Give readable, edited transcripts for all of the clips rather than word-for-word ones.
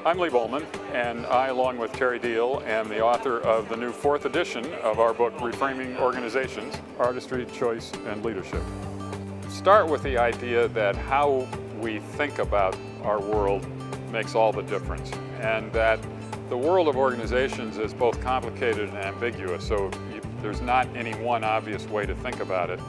I'm Lee Bolman, and I, along with Terry Deal, am the author of the new 4th edition of our book, Reframing Organizations, Artistry, Choice, and Leadership. Start with the idea that how we think about our world makes all the difference, and that the world of organizations is both complicated and ambiguous, so there's not any one obvious way to think about it.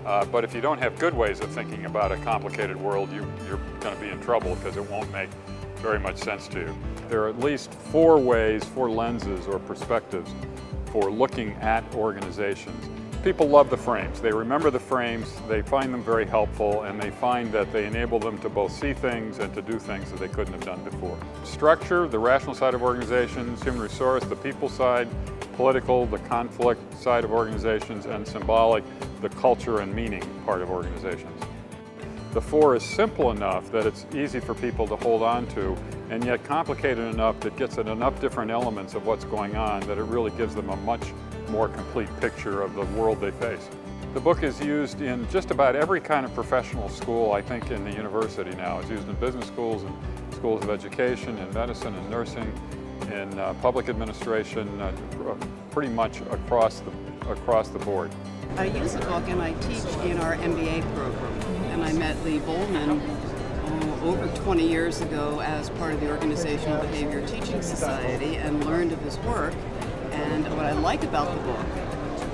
But if you don't have good ways of thinking about a complicated world, you're going to be in trouble because it won't make very much sense to you. There are at least 4 ways, 4 lenses or perspectives for looking at organizations. People love the frames. They remember the frames, they find them very helpful, and they find that they enable them to both see things and to do things that they couldn't have done before. Structure, the rational side of organizations; human resource, the people side; political, the conflict side of organizations; and symbolic, the culture and meaning part of organizations. The 4 is simple enough that it's easy for people to hold on to, and yet complicated enough that gets at enough different elements of what's going on that it really gives them a much more complete picture of the world they face. The book is used in just about every kind of professional school, I think, in the university now. It's used in business schools and schools of education, in medicine and nursing, in public administration, pretty much across the board. I use the book and I teach in our MBA program, and I met Lee Bolman over 20 years ago as part of the Organizational Behavior Teaching Society and learned of his work. And what I like about the book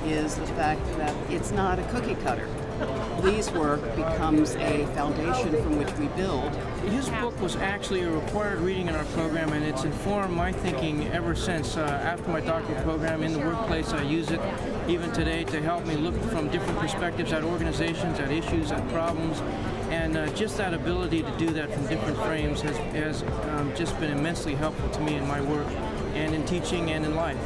is the fact that it's not a cookie cutter. Lee's work becomes a foundation from which we build. His book was actually a required reading in our program, and it's informed my thinking ever since. After my doctoral program in the workplace, I use it even today to help me look from different perspectives at organizations, at issues, at problems. And just that ability to do that from different frames has just been immensely helpful to me in my work and in teaching and in life.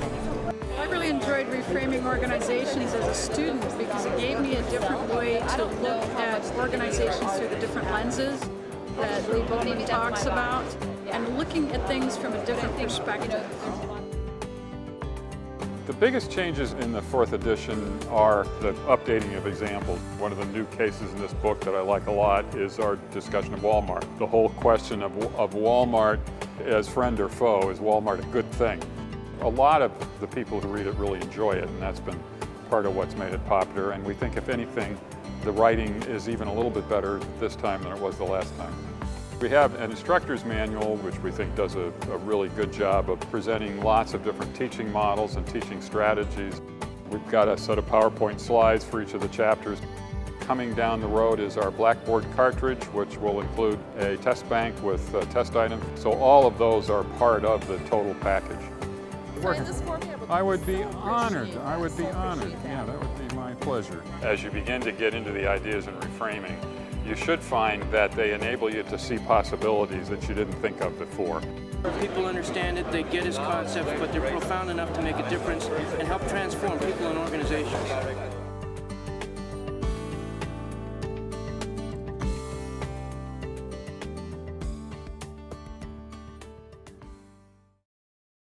I really enjoyed reframing organizations as a student because it gave me a different way to look at organizations through the different lenses that Lee Bolman talks about, and looking at things from a different perspective. The biggest changes in the 4th edition are the updating of examples. One of the new cases in this book that I like a lot is our discussion of Walmart. The whole question of Walmart as friend or foe. Is Walmart a good thing? A lot of the people who read it really enjoy it, and that's been part of what's made it popular. And we think, if anything, the writing is even a little bit better this time than it was the last time. We have an instructor's manual, which we think does a really good job of presenting lots of different teaching models and teaching strategies. We've got a set of PowerPoint slides for each of the chapters. Coming down the road is our Blackboard cartridge, which will include a test bank with test items. So all of those are part of the total package. I would be honored. I would be honored. Yeah, that would be my pleasure. As you begin to get into the ideas in reframing, you should find that they enable you to see possibilities that you didn't think of before. People understand it, they get his concepts, but they're profound enough to make a difference and help transform people and organizations.